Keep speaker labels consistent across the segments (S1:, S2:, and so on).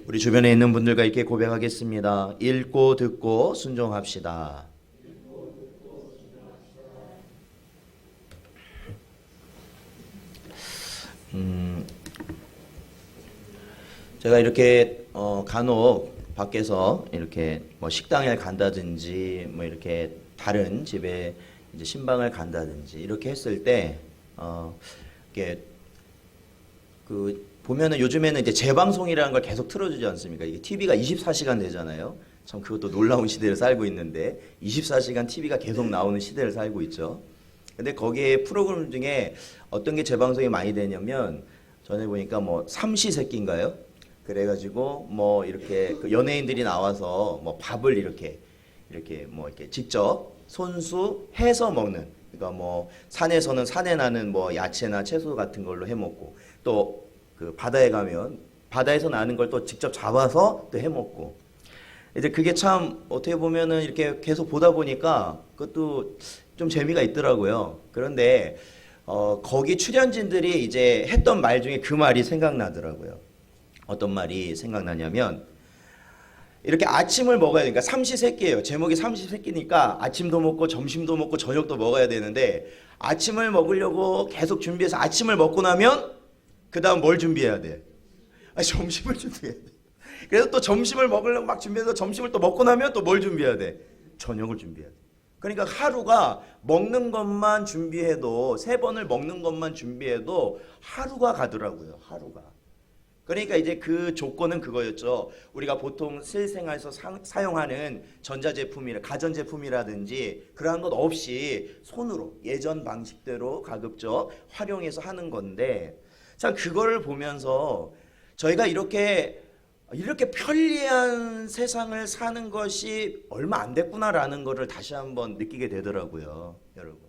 S1: 우리 주변에 있는 분들과 이렇게 고백하겠습니다. 읽고 듣고 순종합시다. 제가 이렇게 간혹 밖에서 이렇게 뭐 식당에 간다든지 뭐 이렇게 다른 집에 이제 신방을 간다든지 이렇게 했을 때 이게 그 보면은 요즘에는 이제 재방송이라는 걸 계속 틀어주지 않습니까? 이게 TV가 24시간 되잖아요. 참 그것도 놀라운 시대를 살고 있는데 24시간 TV가 계속 나오는 시대를 살고 있죠. 근데 거기에 프로그램 중에 어떤 게 재방송이 많이 되냐면 전에 보니까 뭐 삼시세끼인가요? 그래가지고 뭐 이렇게 그 연예인들이 나와서 뭐 밥을 이렇게 뭐 이렇게 직접 손수해서 먹는, 그러니까 뭐 산에서는 산에 나는 뭐 야채나 채소 같은 걸로 해 먹고, 또 그 바다에 가면 바다에서 나는 걸 또 직접 잡아서 또 해 먹고. 이제 그게 참 어떻게 보면은 이렇게 계속 보다 보니까 그것도 좀 재미가 있더라고요. 그런데 거기 출연진들이 이제 했던 말 중에 그 말이 생각나더라고요. 어떤 말이 생각나냐면, 이렇게 아침을 먹어야 되니까 삼시세끼예요. 제목이 삼시세끼니까 아침도 먹고 점심도 먹고 저녁도 먹어야 되는데, 아침을 먹으려고 계속 준비해서 아침을 먹고 나면 그 다음 뭘 준비해야 돼? 점심을 준비해야 돼. 그래서 또 점심을 먹으려고 막 준비해서 점심을 또 먹고 나면 또 뭘 준비해야 돼? 저녁을 준비해야 돼. 그러니까 하루가 먹는 것만 준비해도, 3번을 먹는 것만 준비해도 하루가 가더라고요. 하루가. 그러니까 이제 그 조건은 그거였죠. 우리가 보통 실생활에서 사용하는 전자제품이나 가전제품이라든지 그러한 것 없이 손으로 예전 방식대로 가급적 활용해서 하는 건데, 참 그거를 보면서 저희가 이렇게 편리한 세상을 사는 것이 얼마 안 됐구나라는 것을 다시 한번 느끼게 되더라고요, 여러분.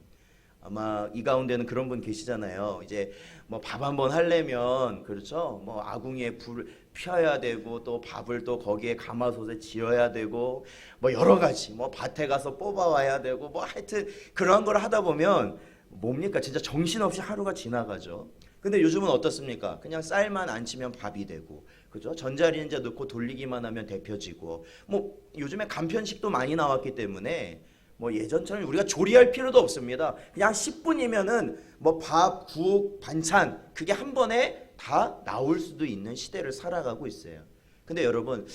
S1: 아마 이 가운데는 그런 분 계시잖아요. 이제 뭐 밥 한번 하려면, 그렇죠? 뭐 아궁이에 불 피워야 되고, 또 밥을 또 거기에 가마솥에 지어야 되고, 뭐 여러 가지, 뭐 밭에 가서 뽑아와야 되고, 뭐 하여튼 그런 걸 하다 보면 뭡니까? 진짜 정신없이 하루가 지나가죠. 근데 요즘은 어떻습니까? 그냥 쌀만 안 치면 밥이 되고, 그죠? 전자레인지에 넣고 돌리기만 하면 데펴지고, 뭐 요즘에 간편식도 많이 나왔기 때문에 뭐 예전처럼 우리가 조리할 필요도 없습니다. 그냥 10분이면은 뭐 밥, 국, 반찬 그게 한 번에 다 나올 수도 있는 시대를 살아가고 있어요. 근데 여러분,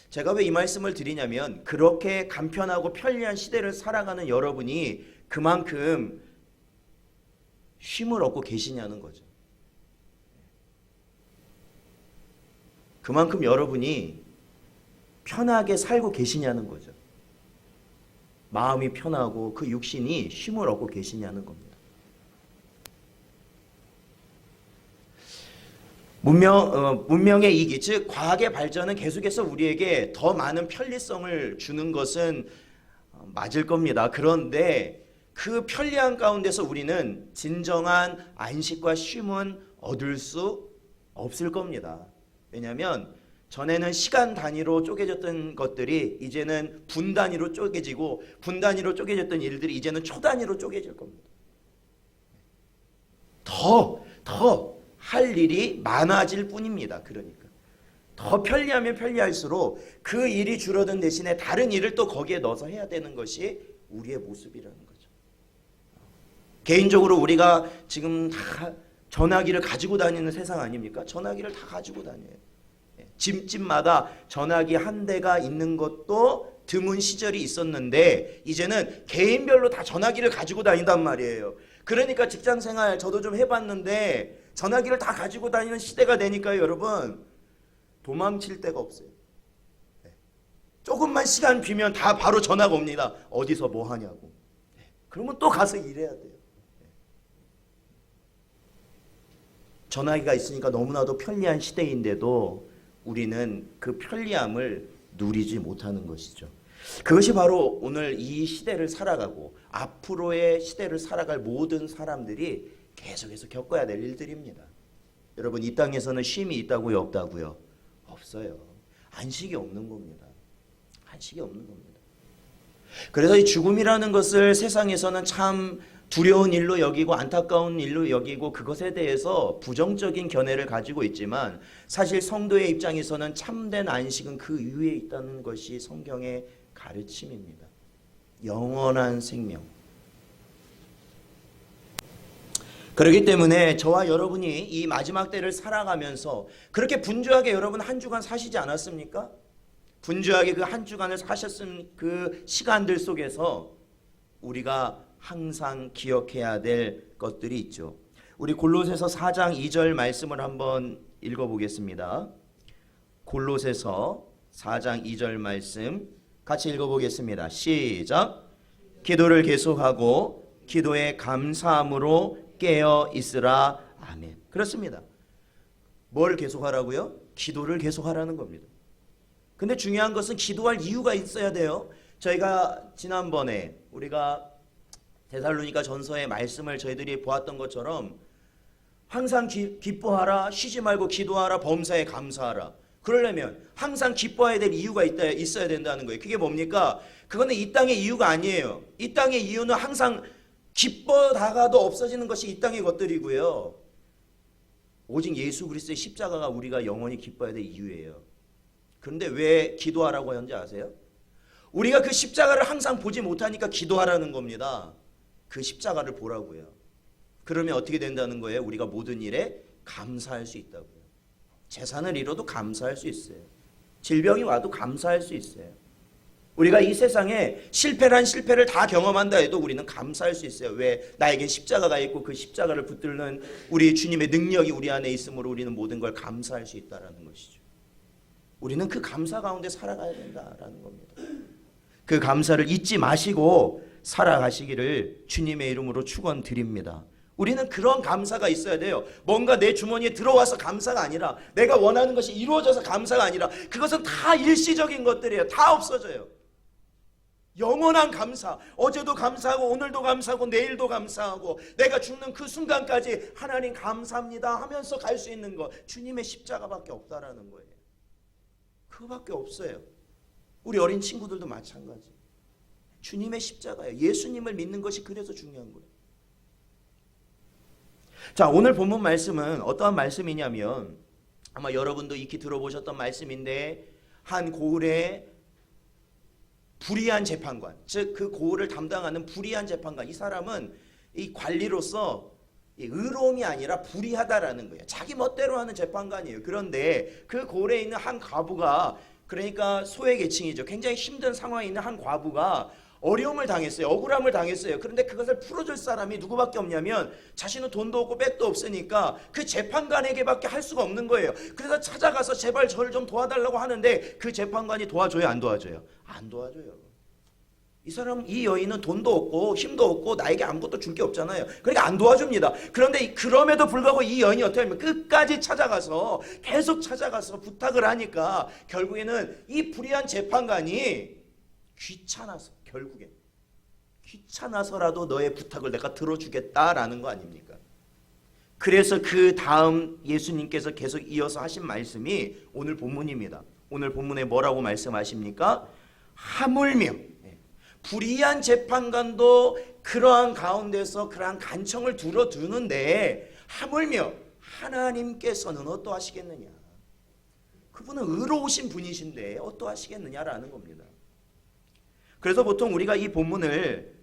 S1: 제가 왜 이 말씀을 드리냐면, 그렇게 간편하고 편리한 시대를 살아가는 여러분이 그만큼 쉼을 얻고 계시냐는 거죠. 그만큼 여러분이 편하게 살고 계시냐는 거죠. 마음이 편하고 그 육신이 쉼을 얻고 계시냐는 겁니다. 문명의 이기, 즉 과학의 발전은 계속해서 우리에게 더 많은 편리성을 주는 것은 맞을 겁니다. 그런데 그 편리한 가운데서 우리는 진정한 안식과 쉼은 얻을 수 없을 겁니다. 왜냐하면 전에는 시간 단위로 쪼개졌던 것들이 이제는 분 단위로 쪼개지고, 분 단위로 쪼개졌던 일들이 이제는 초 단위로 쪼개질 겁니다. 더 할 일이 많아질 뿐입니다. 그러니까 더 편리하면 편리할수록 그 일이 줄어든 대신에 다른 일을 또 거기에 넣어서 해야 되는 것이 우리의 모습이라는 거죠. 개인적으로 우리가 지금 다 전화기를 가지고 다니는 세상 아닙니까? 전화기를 다 가지고 다녀요. 집집마다 전화기 한 대가 있는 것도 드문 시절이 있었는데, 이제는 개인별로 다 전화기를 가지고 다닌단 말이에요. 그러니까 직장생활 저도 좀 해봤는데 전화기를 다 가지고 다니는 시대가 되니까요, 여러분, 도망칠 데가 없어요. 조금만 시간 비면 다 바로 전화가 옵니다. 어디서 뭐 하냐고. 그러면 또 가서 일해야 돼요. 전화기가 있으니까 너무나도 편리한 시대인데도 우리는 그 편리함을 누리지 못하는 것이죠. 그것이 바로 오늘 이 시대를 살아가고 앞으로의 시대를 살아갈 모든 사람들이 계속해서 겪어야 될 일들입니다. 여러분, 이 땅에서는 쉼이 있다고요, 없다고요? 없어요. 안식이 없는 겁니다. 안식이 없는 겁니다. 그래서 이 죽음이라는 것을 세상에서는 참 두려운 일로 여기고 안타까운 일로 여기고 그것에 대해서 부정적인 견해를 가지고 있지만 사실 성도의 입장에서는 참된 안식은 그 위에 있다는 것이 성경의 가르침입니다. 영원한 생명. 그렇기 때문에 저와 여러분이 이 마지막 때를 살아가면서 그렇게 분주하게 여러분 한 주간 사시지 않았습니까? 분주하게 그 한 주간을 사셨은 그 시간들 속에서 우리가 항상 기억해야 될 것들이 있죠. 우리 골로새서 4장 2절 말씀을 한번 읽어보겠습니다. 골로새서 4장 2절 말씀 같이 읽어보겠습니다. 시작. 기도를 계속하고 기도에 감사함으로 깨어 있으라. 아멘. 그렇습니다. 뭘 계속하라고요? 기도를 계속하라는 겁니다. 근데 중요한 것은 기도할 이유가 있어야 돼요. 저희가 지난번에 우리가 데살로니가 전서의 말씀을 저희들이 보았던 것처럼 항상 기뻐하라, 쉬지 말고 기도하라, 범사에 감사하라. 그러려면 항상 기뻐해야 될 이유가 있어야 된다는 거예요. 그게 뭡니까? 그거는 이 땅의 이유가 아니에요. 이 땅의 이유는 항상 기뻐다가도 없어지는 것이 이 땅의 것들이고요. 오직 예수 그리스도의 십자가가 우리가 영원히 기뻐해야 될 이유예요. 그런데 왜 기도하라고 하는지 아세요? 우리가 그 십자가를 항상 보지 못하니까 기도하라는 겁니다. 그 십자가를 보라고요. 그러면 어떻게 된다는 거예요? 우리가 모든 일에 감사할 수 있다고요. 재산을 잃어도 감사할 수 있어요. 질병이 와도 감사할 수 있어요. 우리가 이 세상에 실패란 실패를 다 경험한다 해도 우리는 감사할 수 있어요. 왜? 나에겐 십자가가 있고 그 십자가를 붙들는 우리 주님의 능력이 우리 안에 있으므로 우리는 모든 걸 감사할 수 있다는 것이죠. 우리는 그 감사 가운데 살아가야 된다라는 겁니다. 그 감사를 잊지 마시고 살아가시기를 주님의 이름으로 축원드립니다. 우리는 그런 감사가 있어야 돼요. 뭔가 내 주머니에 들어와서 감사가 아니라, 내가 원하는 것이 이루어져서 감사가 아니라, 그것은 다 일시적인 것들이에요. 다 없어져요. 영원한 감사, 어제도 감사하고 오늘도 감사하고 내일도 감사하고 내가 죽는 그 순간까지 하나님 감사합니다 하면서 갈 수 있는 것, 주님의 십자가밖에 없다라는 거예요. 그거밖에 없어요. 우리 어린 친구들도 마찬가지. 주님의 십자가예요. 예수님을 믿는 것이 그래서 중요한 거예요. 자, 오늘 본문 말씀은 어떠한 말씀이냐면, 아마 여러분도 익히 들어보셨던 말씀인데, 한 고을의 불의한 재판관, 즉 그 고을을 담당하는 불의한 재판관, 이 사람은 이 관리로서 의로움이 아니라 불의하다라는 거예요. 자기 멋대로 하는 재판관이에요. 그런데 그 고을에 있는 한 과부가, 그러니까 소외계층이죠, 굉장히 힘든 상황에 있는 한 과부가 어려움을 당했어요. 억울함을 당했어요. 그런데 그것을 풀어줄 사람이 누구밖에 없냐면, 자신은 돈도 없고 백도 없으니까 그 재판관에게밖에 할 수가 없는 거예요. 그래서 찾아가서 제발 저를 좀 도와달라고 하는데 그 재판관이 도와줘요, 안 도와줘요? 안 도와줘요. 이 사람, 이 여인은 돈도 없고 힘도 없고 나에게 아무것도 줄 게 없잖아요. 그러니까 안 도와줍니다. 그런데 그럼에도 불구하고 이 여인이 어떻게 하면 끝까지 찾아가서, 계속 찾아가서 부탁을 하니까 결국에는 이 불의한 재판관이 귀찮아서, 결국엔 귀찮아서라도 너의 부탁을 내가 들어주겠다라는 거 아닙니까? 그래서 그 다음 예수님께서 계속 이어서 하신 말씀이 오늘 본문입니다. 오늘 본문에 뭐라고 말씀하십니까? 하물며 불의한 재판관도 그러한 가운데서 그러한 간청을 들어두는데, 하물며 하나님께서는 어떠하시겠느냐? 그분은 의로우신 분이신데 어떠하시겠느냐라는 겁니다. 그래서 보통 우리가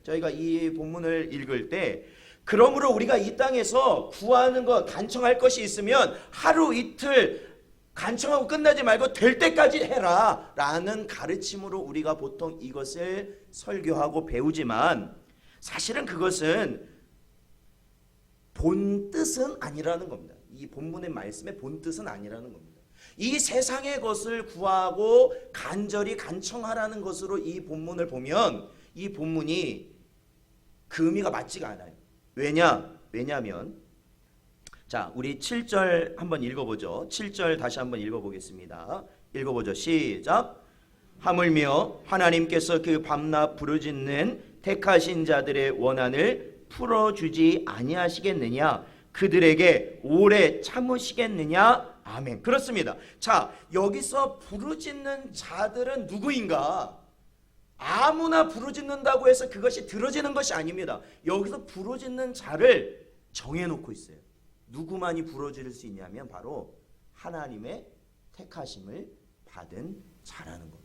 S1: 저희가 이 본문을 읽을 때, 그러므로 우리가 이 땅에서 구하는 것, 간청할 것이 있으면 하루 이틀 간청하고 끝나지 말고 될 때까지 해라 라는 가르침으로 우리가 보통 이것을 설교하고 배우지만, 사실은 그것은 본 뜻은 아니라는 겁니다. 이 본문의 말씀의 본 뜻은 아니라는 겁니다. 이 세상의 것을 구하고 간절히 간청하라는 것으로 이 본문을 보면, 이 본문이 그 의미가 맞지가 않아요. 왜냐하면 자, 우리 7절 한번 읽어보죠. 7절 다시 한번 읽어보겠습니다. 읽어보죠. 시작. 하물며 하나님께서 그 밤낮 부르짖는 택하신 자들의 원한을 풀어주지 아니하시겠느냐? 그들에게 오래 참으시겠느냐? 아멘. 그렇습니다. 자, 여기서 부르짖는 자들은 누구인가? 아무나 부르짖는다고 해서 그것이 들어지는 것이 아닙니다. 여기서 부르짖는 자를 정해놓고 있어요. 누구만이 부르짖을 수 있냐면 바로 하나님의 택하심을 받은 자라는 겁니다.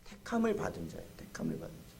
S1: 택함을 받은 자예요. 택함을 받은 자.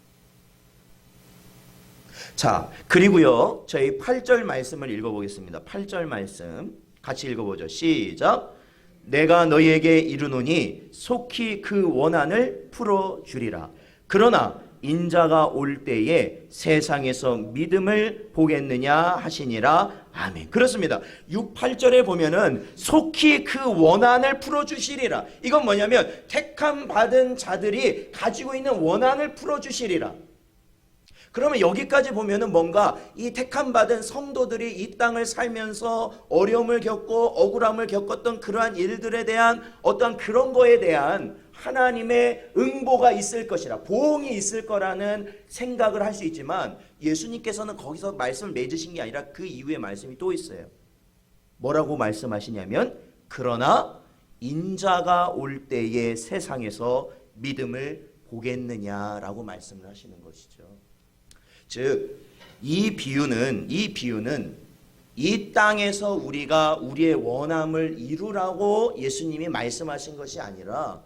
S1: 자, 그리고요, 저희 8절 말씀을 읽어보겠습니다. 8절 말씀 같이 읽어보죠. 시작. 내가 너희에게 이르노니 속히 그 원한을 풀어주리라. 그러나 인자가 올 때에 세상에서 믿음을 보겠느냐 하시니라. 아멘. 그렇습니다. 6, 8절에 보면은 속히 그 원한을 풀어주시리라. 이건 뭐냐면 택함 받은 자들이 가지고 있는 원한을 풀어주시리라. 그러면 여기까지 보면은 뭔가 이 택함 받은 성도들이 이 땅을 살면서 어려움을 겪고 억울함을 겪었던 그러한 일들에 대한 어떤 그런 거에 대한 하나님의 응보가 있을 것이라, 보응이 있을 거라는 생각을 할 수 있지만 예수님께서는 거기서 말씀을 맺으신 게 아니라 그 이후에 말씀이 또 있어요. 뭐라고 말씀하시냐면 그러나 인자가 올 때에 세상에서 믿음을 보겠느냐라고 말씀을 하시는 것이죠. 즉 이 비유는 이 땅에서 우리가 우리의 원함을 이루라고 예수님이 말씀하신 것이 아니라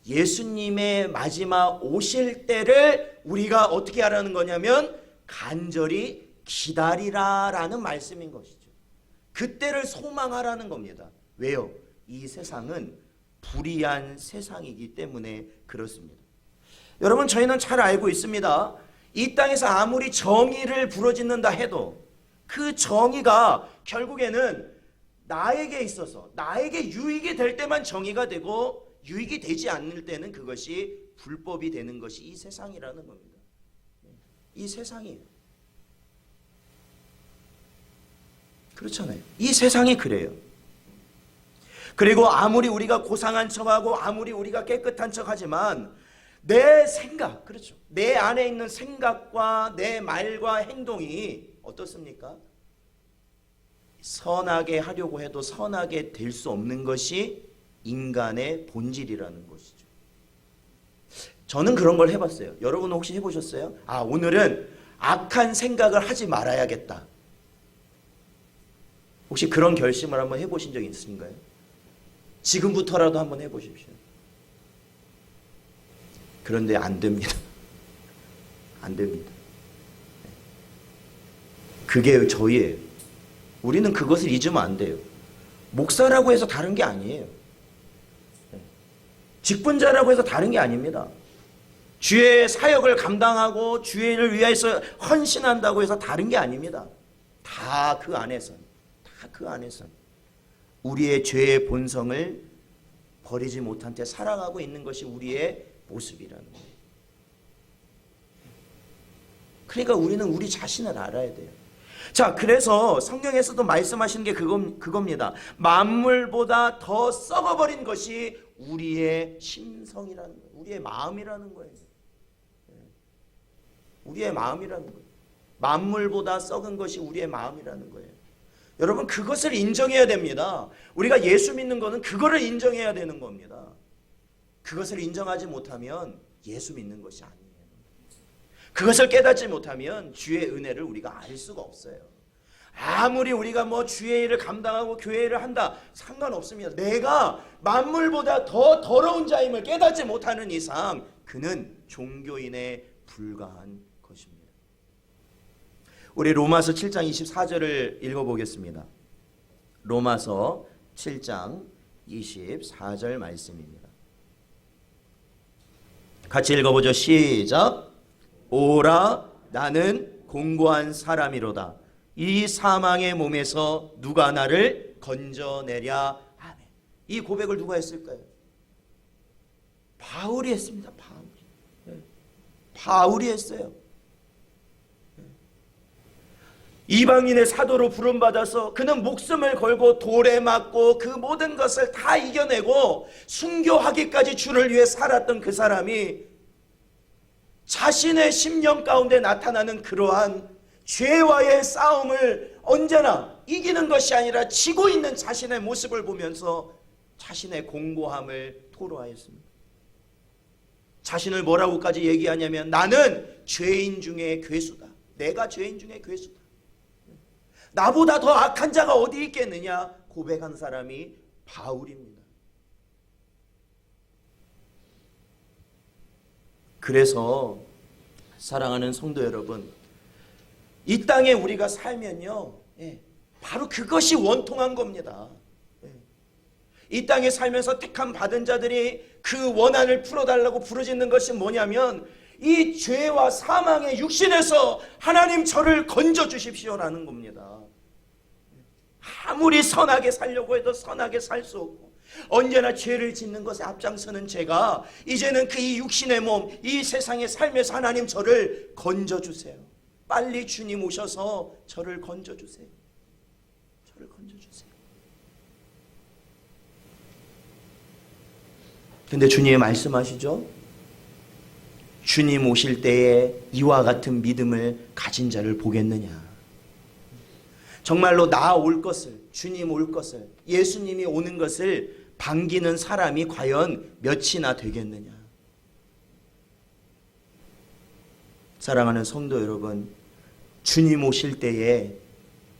S1: 예수님의 마지막 오실 때를 우리가 어떻게 하라는 거냐면 간절히 기다리라라는 말씀인 것이죠. 그때를 소망하라는 겁니다. 왜요? 이 세상은 불의한 세상이기 때문에 그렇습니다. 여러분, 저희는 잘 알고 있습니다. 이 땅에서 아무리 정의를 부르짖는다 해도 그 정의가 결국에는 나에게 있어서 나에게 유익이 될 때만 정의가 되고 유익이 되지 않을 때는 그것이 불법이 되는 것이 이 세상이라는 겁니다. 이 세상이에요. 그렇잖아요. 이 세상이 그래요. 그리고 아무리 우리가 고상한 척하고 아무리 우리가 깨끗한 척하지만 내 생각, 그렇죠. 내 안에 있는 생각과 내 말과 행동이 어떻습니까? 선하게 하려고 해도 선하게 될 수 없는 것이 인간의 본질이라는 것이죠. 저는 그런 걸 해봤어요. 여러분 혹시 해보셨어요? 오늘은 악한 생각을 하지 말아야겠다. 혹시 그런 결심을 한번 해보신 적 있으신가요? 지금부터라도 한번 해보십시오. 그런데 안 됩니다. 안 됩니다. 그게 저희예요. 우리는 그것을 잊으면 안 돼요. 목사라고 해서 다른 게 아니에요. 직분자라고 해서 다른 게 아닙니다. 주의 사역을 감당하고 주의를 위해서 헌신한다고 해서 다른 게 아닙니다. 다 그 안에서 우리의 죄의 본성을 버리지 못한 채 살아가고 있는 것이 우리의 모습이라는 거예요. 그러니까 우리는 우리 자신을 알아야 돼요. 자, 그래서 성경에서도 말씀하시는 게 그겁니다. 만물보다 더 썩어버린 것이 우리의 심성이라는 거예요. 우리의 마음이라는 거예요. 우리의 마음이라는 거예요. 만물보다 썩은 것이 우리의 마음이라는 거예요. 여러분, 그것을 인정해야 됩니다. 우리가 예수 믿는 거는 그거를 인정해야 되는 겁니다. 그것을 인정하지 못하면 예수 믿는 것이 아니에요. 그것을 깨닫지 못하면 주의 은혜를 우리가 알 수가 없어요. 아무리 우리가 주의 일을 감당하고 교회 일을 한다, 상관없습니다. 내가 만물보다 더 더러운 자임을 깨닫지 못하는 이상 그는 종교인에 불과한 것입니다. 우리 로마서 7장 24절을 읽어보겠습니다. 로마서 7장 24절 말씀입니다. 같이 읽어보죠. 시작. 오라, 나는 공고한 사람이로다. 이 사망의 몸에서 누가 나를 건져내랴. 아멘. 이 고백을 누가 했을까요? 바울이 했습니다. 바울이 했어요. 이방인의 사도로 부름받아서 그는 목숨을 걸고 돌에 맞고 그 모든 것을 다 이겨내고 순교하기까지 주를 위해 살았던 그 사람이 자신의 심령 가운데 나타나는 그러한 죄와의 싸움을 언제나 이기는 것이 아니라 지고 있는 자신의 모습을 보면서 자신의 공고함을 토로하였습니다. 자신을 뭐라고까지 얘기하냐면 나는 죄인 중에 괴수다. 내가 죄인 중에 괴수다. 나보다 더 악한 자가 어디 있겠느냐 고백한 사람이 바울입니다. 그래서 사랑하는 성도 여러분, 이 땅에 우리가 살면요, 바로 그것이 원통한 겁니다. 이 땅에 살면서 택함 받은 자들이 그 원한을 풀어달라고 부르짖는 것이 뭐냐면 이 죄와 사망의 육신에서 하나님 저를 건져주십시오라는 겁니다. 아무리 선하게 살려고 해도 선하게 살 수 없고 언제나 죄를 짓는 것에 앞장서는 제가 이제는 그 이 육신의 몸, 이 세상의 삶에서 하나님 저를 건져주세요. 빨리 주님 오셔서 저를 건져주세요. 저를 건져주세요. 근데 주님이 말씀하시죠. 주님 오실 때에 이와 같은 믿음을 가진 자를 보겠느냐. 정말로 나 올 것을, 주님 올 것을, 예수님이 오는 것을 반기는 사람이 과연 몇이나 되겠느냐. 사랑하는 성도 여러분, 주님 오실 때에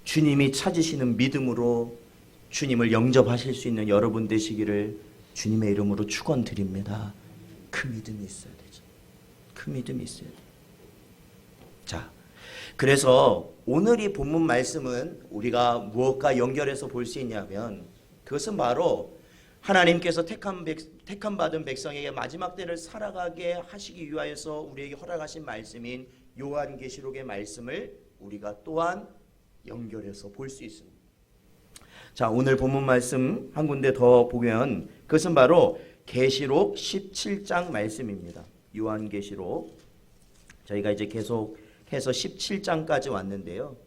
S1: 주님이 찾으시는 믿음으로 주님을 영접하실 수 있는 여러분 되시기를 주님의 이름으로 축원드립니다. 그 믿음이 있어야 되죠. 그 믿음이 있어야 돼요. 자, 그래서 오늘 이 본문 말씀은 우리가 무엇과 연결해서 볼 수 있냐면 그것은 바로 하나님께서 택함 받은 백성에게 마지막 때를 살아가게 하시기 위하여서 우리에게 허락하신 말씀인 요한계시록의 말씀을 우리가 또한 연결해서 볼 수 있습니다. 자, 오늘 본문 말씀 한 군데 더 보면 그것은 바로 계시록 17장 말씀입니다. 요한계시록 저희가 이제 계속해서 17장까지 왔는데요.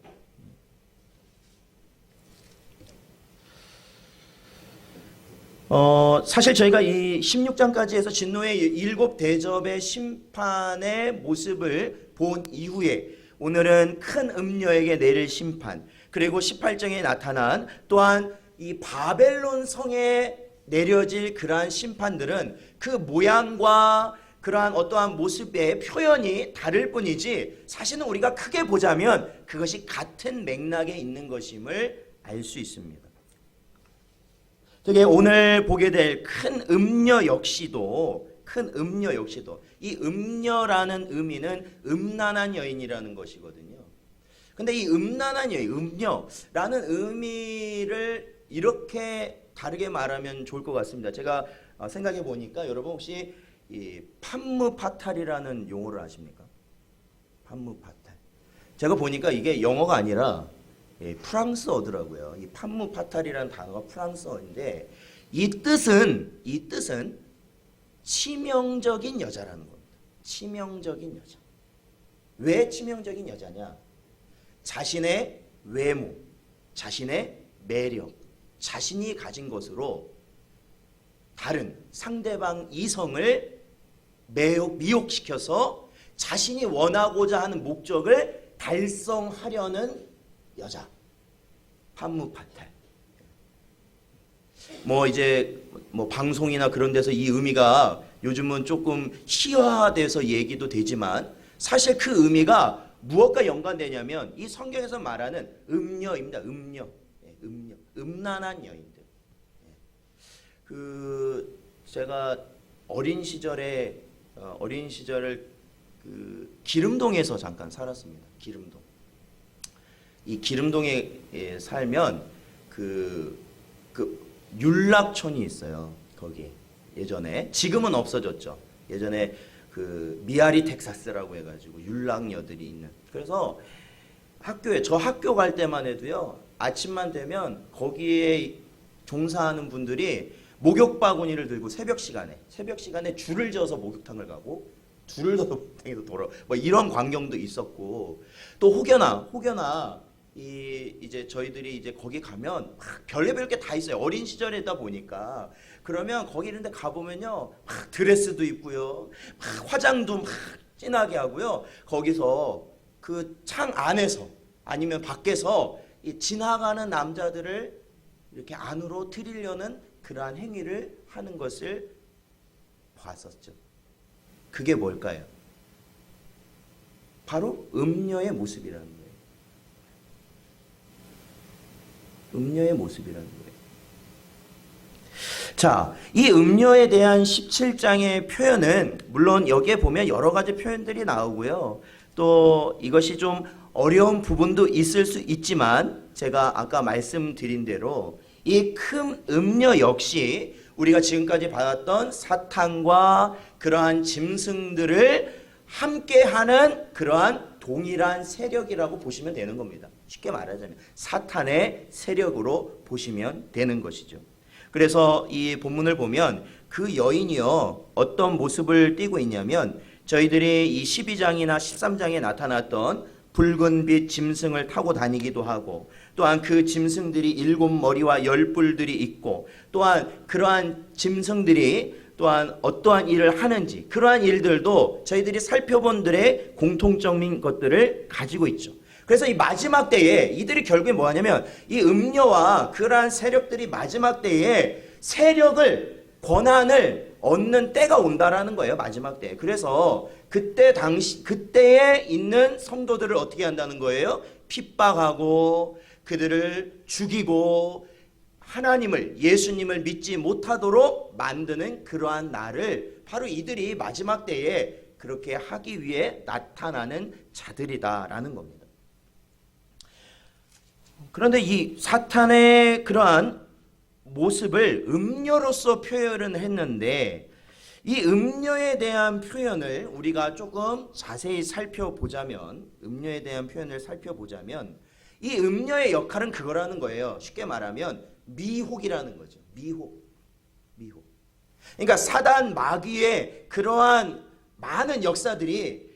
S1: 사실 저희가 이 16장까지 해서 진노의 7 대접의 심판의 모습을 본 이후에 오늘은 큰 음녀에게 내릴 심판, 그리고 18장에 나타난 또한 이 바벨론 성에 내려질 그러한 심판들은 그 모양과 그러한 어떠한 모습의 표현이 다를 뿐이지 사실은 우리가 크게 보자면 그것이 같은 맥락에 있는 것임을 알 수 있습니다. 되게 오늘 보게 될 큰 음녀 역시도 이 음녀라는 의미는 음란한 여인이라는 것이거든요. 근데 이 음란한 여인, 음녀라는 의미를 이렇게 다르게 말하면 좋을 것 같습니다. 제가 생각해 보니까 여러분 혹시 이 판무파탈이라는 용어를 아십니까? 판무파탈. 제가 보니까 이게 영어가 아니라 프랑스어더라고요. 이 판무파탈이라는 단어가 프랑스어인데 이 뜻은 치명적인 여자라는 겁니다. 치명적인 여자. 왜 치명적인 여자냐? 자신의 외모, 자신의 매력, 자신이 가진 것으로 다른 상대방 이성을 미혹시켜서 자신이 원하고자 하는 목적을 달성하려는 여자. 판무파탈. 이제 방송이나 그런 데서 이 의미가 요즘은 조금 희화돼서 얘기도 되지만 사실 그 의미가 무엇과 연관되냐면 이 성경에서 말하는 음녀입니다. 음녀. 음란한 여인들. 제가 어린 시절을 기름동에서 잠깐 살았습니다. 기름동. 이 기름동에 살면 그 율락촌이 있어요. 거기 예전에, 지금은 없어졌죠. 예전에 그 미아리 텍사스라고 해가지고 율락녀들이 있는. 그래서 저 학교 갈 때만 해도요, 아침만 되면 거기에 종사하는 분들이 목욕 바구니를 들고 새벽 시간에 줄을 지어서 목욕탕을 가고 줄을 더 목욕탕에서 돌아 이런 광경도 있었고, 또 혹여나 이제 저희들이 이제 거기 가면 별의별 게 다 있어요. 어린 시절이다 보니까. 그러면 거기 이런 데 가보면요, 막 드레스도 입고요, 막 화장도 막 진하게 하고요, 거기서 그 창 안에서 아니면 밖에서 이 지나가는 남자들을 이렇게 안으로 들이려는 그러한 행위를 하는 것을 봤었죠. 그게 뭘까요? 바로 음녀의 모습이라는 거예요. 음녀의 모습이라는 거예요. 자, 이 음녀에 대한 17장의 표현은 물론 여기에 보면 여러 가지 표현들이 나오고요. 또 이것이 좀 어려운 부분도 있을 수 있지만 제가 아까 말씀드린 대로 이 큰 음녀 역시 우리가 지금까지 받았던 사탄과 그러한 짐승들을 함께하는 그러한 동일한 세력이라고 보시면 되는 겁니다. 쉽게 말하자면 사탄의 세력으로 보시면 되는 것이죠. 그래서 이 본문을 보면 그 여인이요 어떤 모습을 띠고 있냐면 저희들이 이 12장이나 13장에 나타났던 붉은 빛 짐승을 타고 다니기도 하고 또한 그 짐승들이 7머리와 10뿔들이 있고 또한 그러한 짐승들이 또한 어떠한 일을 하는지 그러한 일들도 저희들이 살펴본들의 공통적인 것들을 가지고 있죠. 그래서 이 마지막 때에 이들이 결국에 뭐하냐면 이 음녀와 그러한 세력들이 마지막 때에 세력을 권한을 얻는 때가 온다라는 거예요. 마지막 때. 그래서 그때에 있는 성도들을 어떻게 한다는 거예요? 핍박하고 그들을 죽이고 하나님을 예수님을 믿지 못하도록 만드는 그러한 날을 바로 이들이 마지막 때에 그렇게 하기 위해 나타나는 자들이다라는 겁니다. 그런데 이 사탄의 그러한 모습을 음녀로서 표현을 했는데 이 음녀에 대한 표현을 우리가 조금 자세히 살펴보자면 음녀에 대한 표현을 살펴보자면 이 음녀의 역할은 그거라는 거예요. 쉽게 말하면 미혹이라는 거죠. 미혹. 그러니까 사단 마귀의 그러한 많은 역사들이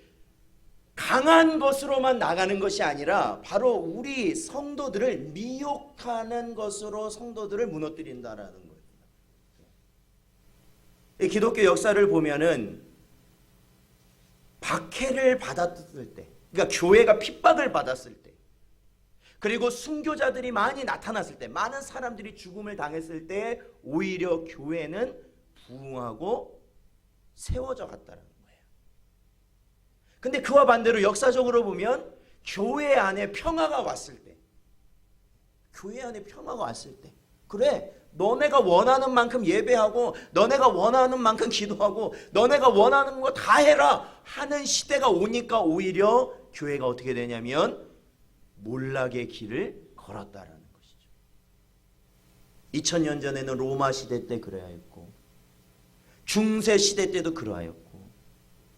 S1: 강한 것으로만 나가는 것이 아니라 바로 우리 성도들을 미혹하는 것으로 성도들을 무너뜨린다라는 거예요. 기독교 역사를 보면은 박해를 받았을 때, 그러니까 교회가 핍박을 받았을 때, 그리고 순교자들이 많이 나타났을 때, 많은 사람들이 죽음을 당했을 때 오히려 교회는 부흥하고 세워져 갔다라는 거예요. 근데 그와 반대로 역사적으로 보면 교회 안에 평화가 왔을 때, 그래 너네가 원하는 만큼 예배하고 너네가 원하는 만큼 기도하고 너네가 원하는 거 다 해라 하는 시대가 오니까 오히려 교회가 어떻게 되냐면 몰락의 길을 걸었다라는 것이죠. 2000년 전에는 로마 시대 때 그래야했고 중세 시대 때도 그러하였고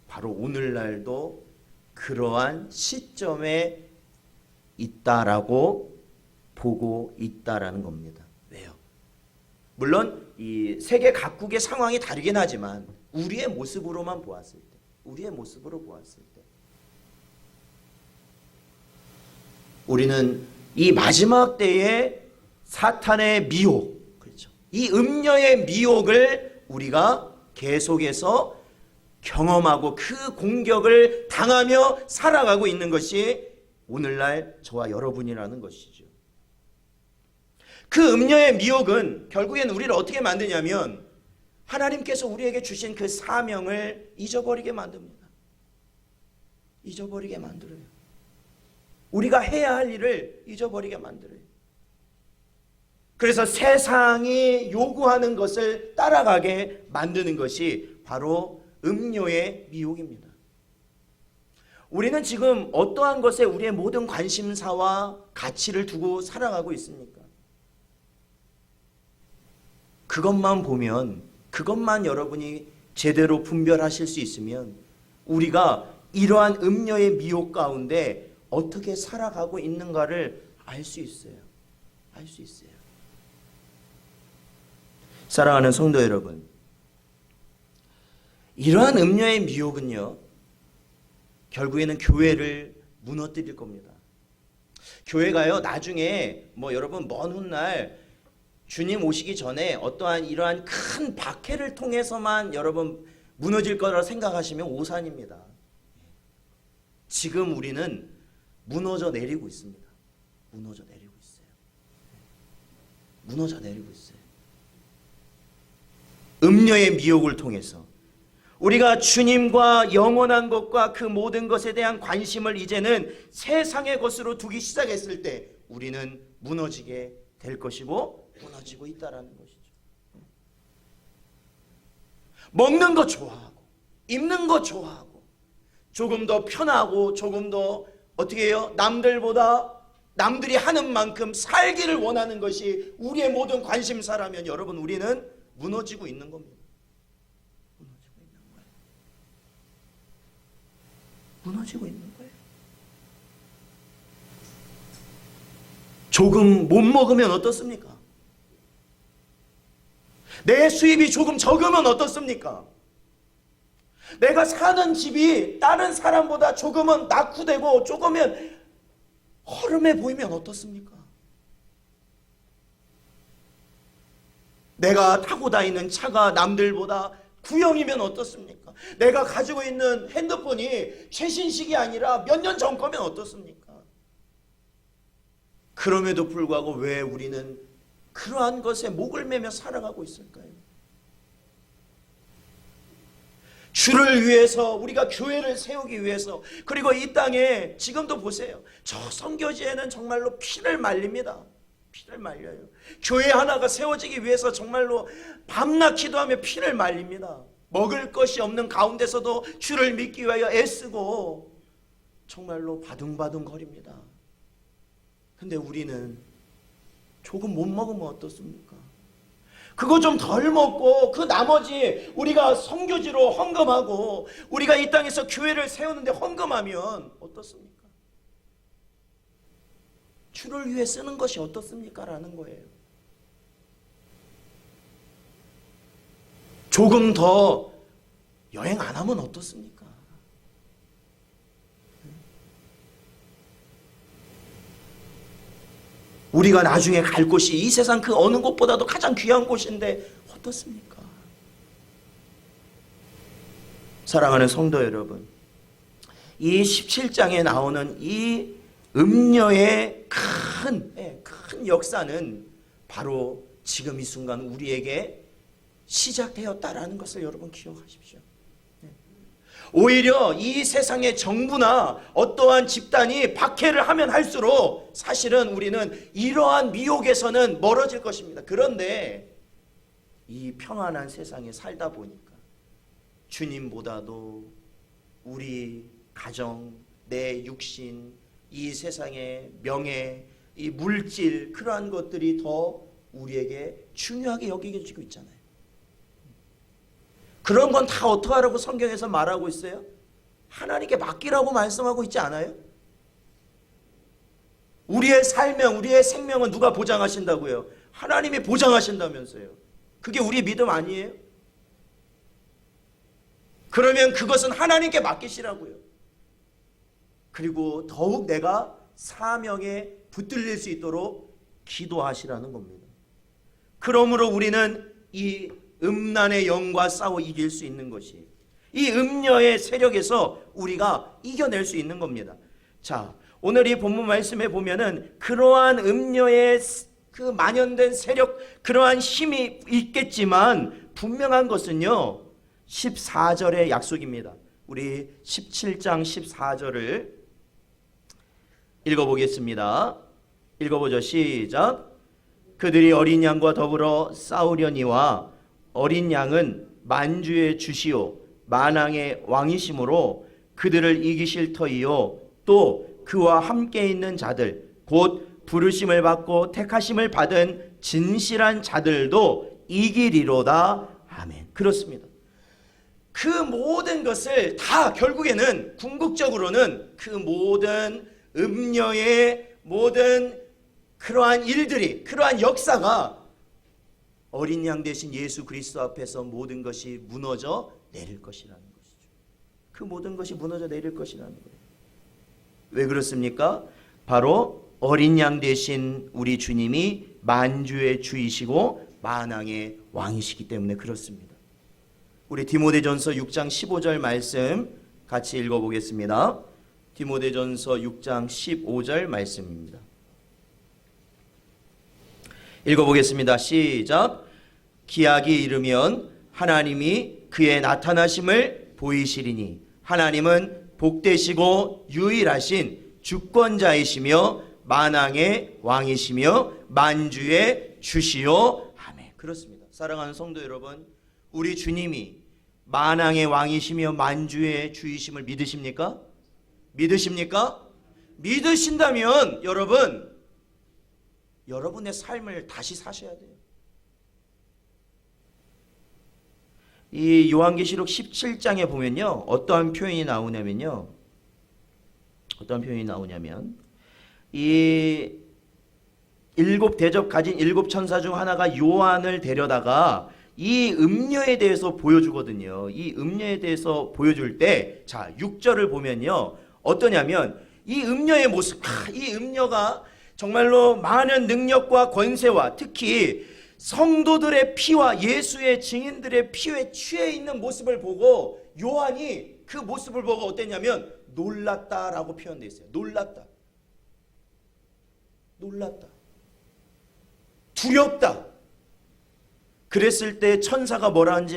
S1: 바로 오늘날도 그러한 시점에 있다라고 보고 있다라는 겁니다. 왜요? 물론 이 세계 각국의 상황이 다르긴 하지만 우리의 모습으로만 보았을 때, 우리는 이 마지막 때에 사탄의 미혹, 그렇죠? 이 음녀의 미혹을 우리가 계속해서 경험하고 그 공격을 당하며 살아가고 있는 것이 오늘날 저와 여러분이라는 것이죠. 그 음녀의 미혹은 결국엔 우리를 어떻게 만드냐면 하나님께서 우리에게 주신 그 사명을 잊어버리게 만듭니다. 잊어버리게 만들어요. 우리가 해야 할 일을 잊어버리게 만들어요. 그래서 세상이 요구하는 것을 따라가게 만드는 것이 바로 음녀의 미혹입니다. 우리는 지금 어떠한 것에 우리의 모든 관심사와 가치를 두고 살아가고 있습니까? 그것만 보면, 그것만 여러분이 제대로 분별하실 수 있으면 우리가 이러한 음녀의 미혹 가운데 어떻게 살아가고 있는가를 알 수 있어요. 사랑하는 성도 여러분, 이러한 음녀의 미혹은요, 결국에는 교회를 무너뜨릴 겁니다. 교회가요, 나중에 여러분 먼 훗날 주님 오시기 전에 어떠한 이러한 큰 박해를 통해서만 여러분 무너질 거라 생각하시면 오산입니다. 지금 우리는 무너져 내리고 있습니다. 무너져 내리고 있어요. 음녀의 미혹을 통해서 우리가 주님과 영원한 것과 그 모든 것에 대한 관심을 이제는 세상의 것으로 두기 시작했을 때 우리는 무너지게 될 것이고 무너지고 있다라는 것이죠. 먹는 거 좋아하고 입는 거 좋아하고 조금 더 편하고 조금 더 어떻게 해요? 남들이 하는 만큼 살기를 원하는 것이 우리의 모든 관심사라면 여러분 우리는 무너지고 있는 겁니다. 무너지고 있는 거예요. 조금 못 먹으면 어떻습니까? 내 수입이 조금 적으면 어떻습니까? 내가 사는 집이 다른 사람보다 조금은 낙후되고 조금은 허름해 보이면 어떻습니까? 내가 타고 다니는 차가 남들보다 구형이면 어떻습니까? 내가 가지고 있는 핸드폰이 최신식이 아니라 몇 년 전 거면 어떻습니까? 그럼에도 불구하고 왜 우리는 그러한 것에 목을 매며 살아가고 있을까요? 주를 위해서 우리가 교회를 세우기 위해서 그리고 이 땅에 지금도 보세요. 저 선교지에는 정말로 피를 말립니다. 피를 말려요. 교회 하나가 세워지기 위해서 정말로 밤낮 기도하며 피를 말립니다. 먹을 것이 없는 가운데서도 주를 믿기 위하여 애쓰고 정말로 바둥바둥 거립니다. 근데 우리는 조금 못 먹으면 어떻습니까? 그거 좀 덜 먹고 그 나머지 우리가 선교지로 헌금하고 우리가 이 땅에서 교회를 세우는데 헌금하면 어떻습니까? 주를 위해 쓰는 것이 어떻습니까? 라는 거예요. 조금 더 여행 안 하면 어떻습니까? 우리가 나중에 갈 곳이 이 세상 그 어느 곳보다도 가장 귀한 곳인데 어떻습니까? 사랑하는 성도 여러분, 이 17장에 나오는 이 음녀의 큰 역사는 바로 지금 이 순간 우리에게 시작되었다라는 것을 여러분 기억하십시오. 오히려 이 세상의 정부나 어떠한 집단이 박해를 하면 할수록 사실은 우리는 이러한 미혹에서는 멀어질 것입니다. 그런데 이 평안한 세상에 살다 보니까 주님보다도 우리 가정, 내 육신, 이 세상의 명예, 이 물질 그러한 것들이 더 우리에게 중요하게 여겨지고 있잖아요. 그런 건 다 어떡하라고 성경에서 말하고 있어요? 하나님께 맡기라고 말씀하고 있지 않아요? 우리의 삶명, 우리의 생명은 누가 보장하신다고요? 하나님이 보장하신다면서요. 그게 우리 믿음 아니에요? 그러면 그것은 하나님께 맡기시라고요. 그리고 더욱 내가 사명에 붙들릴 수 있도록 기도하시라는 겁니다. 그러므로 우리는 이 음란의 영과 싸워 이길 수 있는 것이 이 음녀의 세력에서 우리가 이겨낼 수 있는 겁니다. 자, 오늘 이 본문 말씀에 보면은 그러한 음녀의 그 만연된 세력, 그러한 힘이 있겠지만 분명한 것은요 14절의 약속입니다. 우리 17장 14절을 읽어보겠습니다. 읽어보죠. 시작. 그들이 어린 양과 더불어 싸우려니와 어린 양은 만주의 주시오 만왕의 왕이심으로 그들을 이기실 터이요 또 그와 함께 있는 자들 곧 부르심을 받고 택하심을 받은 진실한 자들도 이기리로다. 아멘. 그렇습니다. 그 모든 것을 다 결국에는 궁극적으로는 그 모든 음녀의 모든 그러한 일들이 그러한 역사가 어린 양 대신 예수 그리스도 앞에서 모든 것이 무너져 내릴 것이라는 것이죠. 그 모든 것이 무너져 내릴 것이라는 거예요. 왜 그렇습니까? 바로 어린 양 대신 우리 주님이 만주의 주이시고 만왕의 왕이시기 때문에 그렇습니다. 우리 디모데전서 6장 15절 말씀 같이 읽어보겠습니다. 디모데전서 6장 15절 말씀입니다. 읽어보겠습니다. 시작. 기약이 이르면 하나님이 그의 나타나심을 보이시리니 하나님은 복되시고 유일하신 주권자이시며 만왕의 왕이시며 만주의 주시요. 아멘. 그렇습니다. 사랑하는 성도 여러분, 우리 주님이 만왕의 왕이시며 만주의 주이심을 믿으십니까? 믿으십니까? 믿으신다면 여러분의 삶을 다시 사셔야 돼요. 이 요한계시록 17장에 보면요, 어떠한 표현이 나오냐면 이 일곱 대접 가진 일곱 천사 중 하나가 요한을 데려다가 이 음녀에 대해서 보여주거든요. 이 음녀에 대해서 보여줄 때, 자, 6절을 보면요, 어떠냐면 이 음녀의 모습, 이 음녀가 정말로 많은 능력과 권세와 특히 성도들의 피와 예수의 증인들의 피에 취해 있는 모습을 보고 요한이 그 모습을 보고 어땠냐면 놀랐다라고 표현되어 있어요. 놀랐다. 두렵다. 그랬을 때 천사가 뭐라고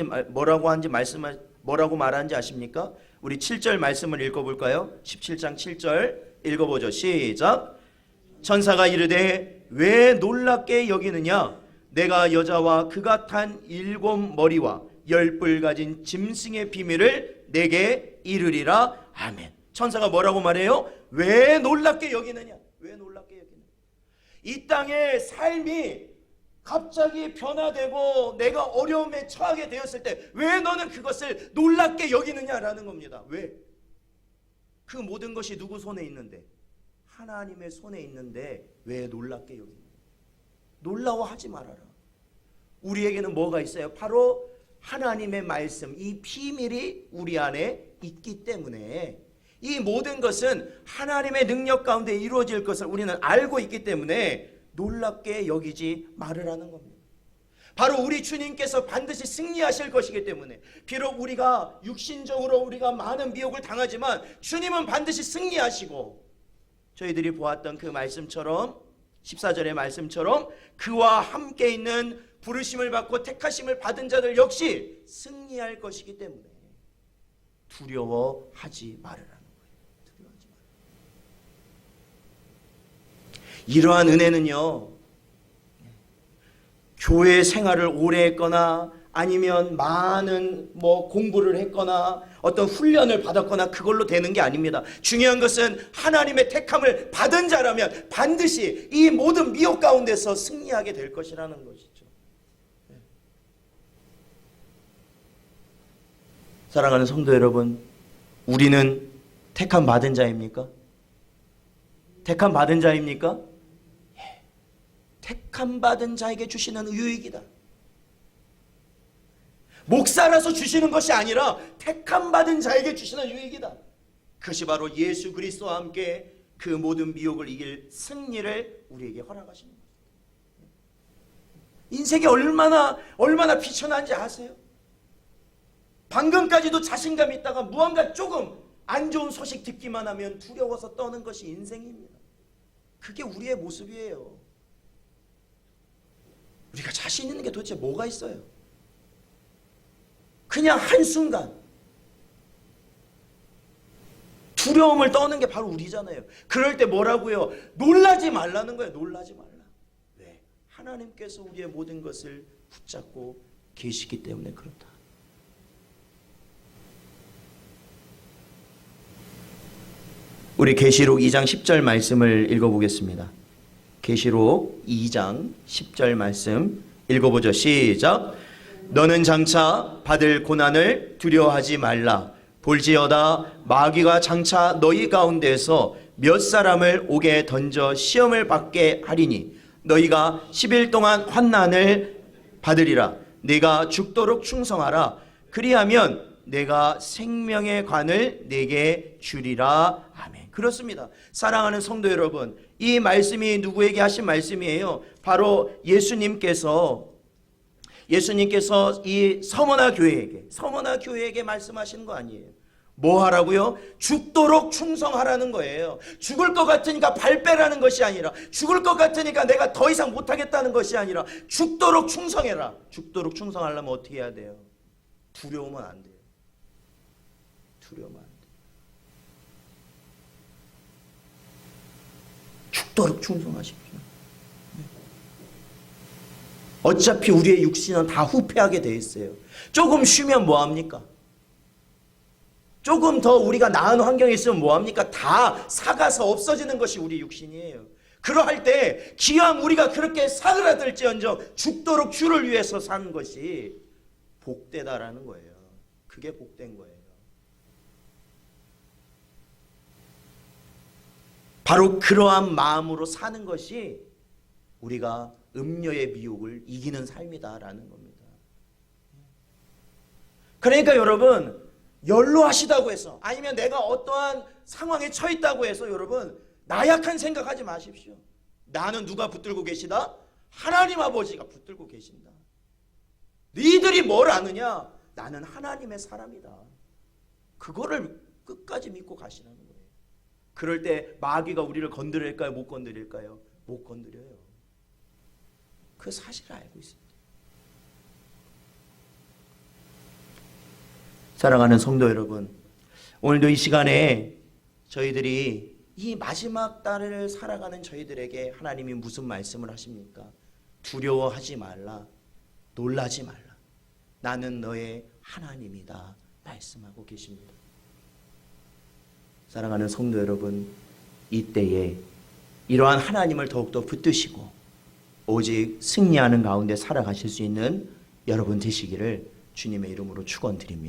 S1: 말하는지 아십니까? 우리 7절 말씀을 읽어볼까요? 17장 7절 읽어보죠. 시작. 천사가 이르되 왜 놀랍게 여기느냐? 내가 여자와 그가 탄 7 머리와 10뿔 가진 짐승의 비밀을 내게 이르리라. 아멘. 천사가 뭐라고 말해요? 왜 놀랍게 여기느냐? 왜 놀랍게 여기느냐? 이 땅의 삶이 갑자기 변화되고 내가 어려움에 처하게 되었을 때 왜 너는 그것을 놀랍게 여기느냐라는 겁니다. 왜? 그 모든 것이 누구 손에 있는데? 하나님의 손에 있는데 왜 놀랍게 여기느냐? 놀라워하지 말아라. 우리에게는 뭐가 있어요? 바로 하나님의 말씀, 이 비밀이 우리 안에 있기 때문에 이 모든 것은 하나님의 능력 가운데 이루어질 것을 우리는 알고 있기 때문에 놀랍게 여기지 말으라는 겁니다. 바로 우리 주님께서 반드시 승리하실 것이기 때문에 비록 우리가 육신적으로 우리가 많은 미혹을 당하지만 주님은 반드시 승리하시고 저희들이 보았던 그 말씀처럼 14절의 말씀처럼 그와 함께 있는 부르심을 받고 택하심을 받은 자들 역시 승리할 것이기 때문에 두려워하지 말으라는 거예요. 두려워하지 말아라. 이러한 은혜는요, 교회 생활을 오래 했거나 아니면 많은 공부를 했거나 어떤 훈련을 받았거나 그걸로 되는 게 아닙니다. 중요한 것은 하나님의 택함을 받은 자라면 반드시 이 모든 미혹 가운데서 승리하게 될 것이라는 것이죠. 사랑하는 성도 여러분, 우리는 택함 받은 자입니까? 택함 받은 자입니까? 예. 택함 받은 자에게 주시는 유익이다. 목사라서 주시는 것이 아니라 택함 받은 자에게 주시는 유익이다. 그것이 바로 예수 그리스도와 함께 그 모든 미혹을 이길 승리를 우리에게 허락하시는 것입니다. 인생이 얼마나 비천한지 아세요? 방금까지도 자신감 있다가 무언가 조금 안 좋은 소식 듣기만 하면 두려워서 떠는 것이 인생입니다. 그게 우리의 모습이에요. 우리가 자신 있는 게 도대체 뭐가 있어요? 그냥 한순간 두려움을 떠는 게 바로 우리잖아요. 그럴 때 뭐라고요? 놀라지 말라는 거예요. 놀라지 말라. 왜? 하나님께서 우리의 모든 것을 붙잡고 계시기 때문에 그렇다. 우리 계시록 2장 10절 말씀을 읽어보겠습니다. 계시록 2장 10절 말씀 읽어보죠. 시작. 너는 장차 받을 고난을 두려워하지 말라. 볼지어다 마귀가 장차 너희 가운데서 몇 사람을 옥에 던져 시험을 받게 하리니 너희가 10일 동안 환난을 받으리라. 네가 죽도록 충성하라. 그리하면 내가 생명의 관을 내게 주리라. 아멘. 그렇습니다. 사랑하는 성도 여러분, 이 말씀이 누구에게 하신 말씀이에요? 바로 예수님께서 이 서머나 교회에게 말씀하시는 거 아니에요. 뭐 하라고요? 죽도록 충성하라는 거예요. 죽을 것 같으니까 발 빼라는 것이 아니라, 죽을 것 같으니까 내가 더 이상 못하겠다는 것이 아니라 죽도록 충성해라. 죽도록 충성하려면 어떻게 해야 돼요? 두려우면 안 돼요. 두려우면 안 돼요. 죽도록 충성하십시오. 어차피 우리의 육신은 다 후패하게 돼 있어요. 조금 쉬면 뭐합니까? 조금 더 우리가 나은 환경에 있으면 뭐합니까? 다 사가서 없어지는 것이 우리 육신이에요. 그러할 때 기왕 우리가 그렇게 사그라들지언정 죽도록 주를 위해서 사는 것이 복되다라는 거예요. 그게 복된 거예요. 바로 그러한 마음으로 사는 것이 우리가 음료의 미혹을 이기는 삶이다라는 겁니다. 그러니까 여러분, 연로하시다고 해서, 아니면 내가 어떠한 상황에 처했다고 해서 여러분 나약한 생각하지 마십시오. 나는 누가 붙들고 계시다? 하나님 아버지가 붙들고 계신다. 너희들이 뭘 아느냐? 나는 하나님의 사람이다. 그거를 끝까지 믿고 가시라는 거예요. 그럴 때 마귀가 우리를 건드릴까요? 못 건드릴까요? 못 건드려요. 그 사실을 알고 있습니다. 사랑하는 성도 여러분, 오늘도 이 시간에 저희들이 이 마지막 달을 살아가는 저희들에게 하나님이 무슨 말씀을 하십니까? 두려워하지 말라, 놀라지 말라. 나는 너의 하나님이다 말씀하고 계십니다. 사랑하는 성도 여러분, 이때에 이러한 하나님을 더욱더 붙드시고 오직 승리하는 가운데 살아가실 수 있는 여러분 되시기를 주님의 이름으로 축원드립니다.